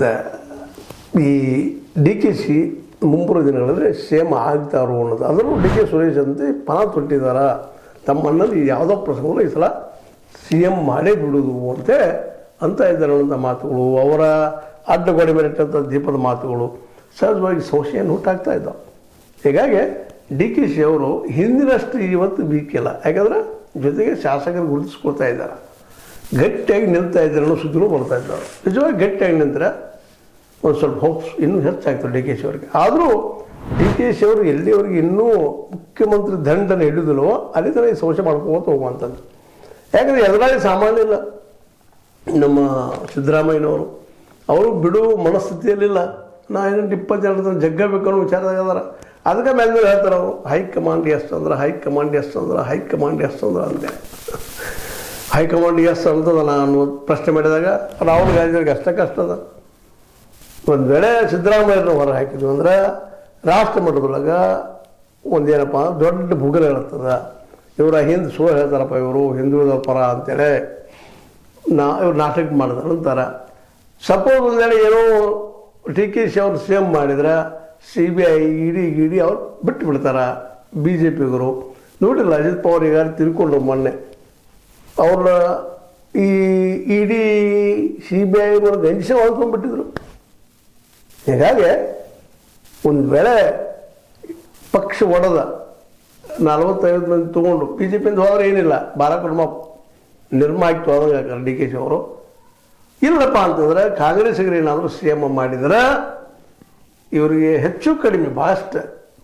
ಮತ್ತು ಈ D K she ಮುಂಬರುವ ದಿನಗಳಲ್ಲಿ ಸೇಮ್ ಆಗ್ತಾರೋ ಅನ್ನೋದು. ಅದರಲ್ಲೂ ಡಿ ಕೆ ಸುರೇಶ್ ಅಂತ ಪಣ ತೊಟ್ಟಿದಾರ ತಮ್ಮಣ್ಣಲ್ಲಿ ಯಾವುದೋ ಪ್ರಸಂಗಗಳು ಈ ಸಲ ಸಿ ಎಮ್ ಮಾಡೇ ಬಿಡೋದು ಅಂತ ಇದ್ದಾರೆ ಅನ್ನೋಂಥ ಮಾತುಗಳು, ಅವರ ಅಡ್ಡಗೋಡೆ ಮೇಲೆ ಇಟ್ಟಂಥ ದೀಪದ ಮಾತುಗಳು ಸಹಜವಾಗಿ ಸಂಶಯನ್ನು ಹುಟ್ಟಾಗ್ತಾ ಇದ್ದಾವೆ. ಹೀಗಾಗಿ ಡಿ ಕೆ ಶಿ ಅವರು ಹಿಂದಿನಷ್ಟು ಇವತ್ತು ಬೀಕಿಲ್ಲ. ಯಾಕಂದರೆ ಜೊತೆಗೆ ಶಾಸಕರು ಗುರುತಿಸ್ಕೊಳ್ತಾ ಇದ್ದಾರೆ, ಗಟ್ಟಿಯಾಗಿ ನಿಲ್ತಾ ಇದ್ದಾರೆ ಅನ್ನೋ ಸುದ್ದಿಗಳು ಬರ್ತಾ ಇದ್ದಾವೆ. ನಿಜವಾಗಿ ಗಟ್ಟಿಯಾಗಿ ನಿಂತರೆ ಒಂದು ಸ್ವಲ್ಪ ಹೋಪ್ಸ್ ಇನ್ನೂ ಹೆಚ್ಚಾಗ್ತದೆ ಡಿ ಕೆ ಶಿ ಅವರಿಗೆ. ಆದರೂ ಡಿ ಕೆ ಶಿ ಅವರು ಎಲ್ಲಿವರೆಗೆ ಇನ್ನೂ ಮುಖ್ಯಮಂತ್ರಿ ದಂಡನೆ ಹಿಡಿದಿಲ್ವೋ ಅಲ್ಲಿ ತನಕ ಈ ಸಂಶಯ ಮಾಡ್ಕೋತ ಹೋಗುವಂಥದ್ದು. ಯಾಕಂದರೆ ಎದುರಾಳಿ ಸಾಮಾನ್ಯ ಇಲ್ಲ. ನಮ್ಮ ಸಿದ್ದರಾಮಯ್ಯನವರು ಅವರು ಬಿಡು ಮನಸ್ಥಿತಿಯಲ್ಲಿಲ್ಲ. ನಾ ಏನಂತ 20 ಜನರ ತನಕ ಜಗ್ಗಬೇಕನ್ನೋ ವಿಚಾರದಾಗ ಅದಾರ. ಅದಕ್ಕೆ ಮೇಲೆ ಹೇಳ್ತಾರೆ ಅವರು ಹೈಕಮಾಂಡ್ ಎಷ್ಟು ಅಂದ್ರೆ ಹೈಕಮಾಂಡ್ ಎಷ್ಟು ಅಂದ್ರೆ ಹೈಕಮಾಂಡ್ ಎಷ್ಟು ಅಂದ್ರೆ ಅಂದೆ. ಹೈಕಮಾಂಡ್ ಎಷ್ಟು ಅಂತದ ನಾನು ಪ್ರಶ್ನೆ ಮಾಡಿದಾಗ ರಾಹುಲ್ ಗಾಂಧಿಯವ್ರಿಗೆ ಅಷ್ಟಕ್ಕೆ ಅದ. ಒಂದು ವೇಳೆ ಸಿದ್ದರಾಮಯ್ಯನ ಹೊರ ಹಾಕಿದ್ವಿ ಅಂದ್ರೆ ರಾಷ್ಟ್ರ ಮಟ್ಟದೊಳಗೆ ಒಂದೇನಪ್ಪ ದೊಡ್ಡ ಭೂಗಲ ಹೇಳ್ತದೆ. ಇವರ ಹಿಂದೆ ಸುಳ್ಳು ಹೇಳ್ತಾರಪ್ಪ, ಇವರು ಹಿಂದುಳಿದವ್ರ ಪರ ಅಂತೇಳಿ ಇವ್ರು ನಾಟಕ ಮಾಡಿದ್ರು ಅಂತಾರೆ. ಸಪೋಸ್ ಒಂದು ವೇಳೆ ಏನೋ ಡಿ ಕೆ ಶಿ ಅವ್ರು ಸಿ ಎಮ್ ಮಾಡಿದ್ರೆ CBI ಇಡಿ ಅವ್ರು ಬಿಟ್ಟು ಬಿಡ್ತಾರೆ. BJPಗರು ನೋಡಿಲ್ಲ, ಅಜಿತ್ ಪವಾರ್ ಈಗ ತಿಳ್ಕೊಂಡು ಮೊನ್ನೆ ಅವ್ರ ಈ ಇಡಿ CBI ಗಂಡಸೆ ಹೊಳ್ಕೊಂಡ್ಬಿಟ್ಟಿದ್ರು. ಹೀಗಾಗಿ ಒಂದು ವೇಳೆ ಪಕ್ಷ ಒಡೆದ 40-50 ಮಂದಿ ತೊಗೊಂಡು BJPಯಿಂದ ಹೋದ್ರೆ ಏನಿಲ್ಲ, ಬಾರಾಕ್ರಮ ನಿರ್ಮಾಯ್ತು ಹೋದಂಗೆ ಡಿ ಕೆ ಶಿ ಅವರು. ಇಲ್ಲಪ್ಪ ಅಂತಂದರೆ ಕಾಂಗ್ರೆಸ್ಸಿಗರು ಏನಾದರೂ CM ಮಾಡಿದ್ರೆ ಇವರಿಗೆ ಹೆಚ್ಚು ಕಡಿಮೆ ಭಾಳಷ್ಟು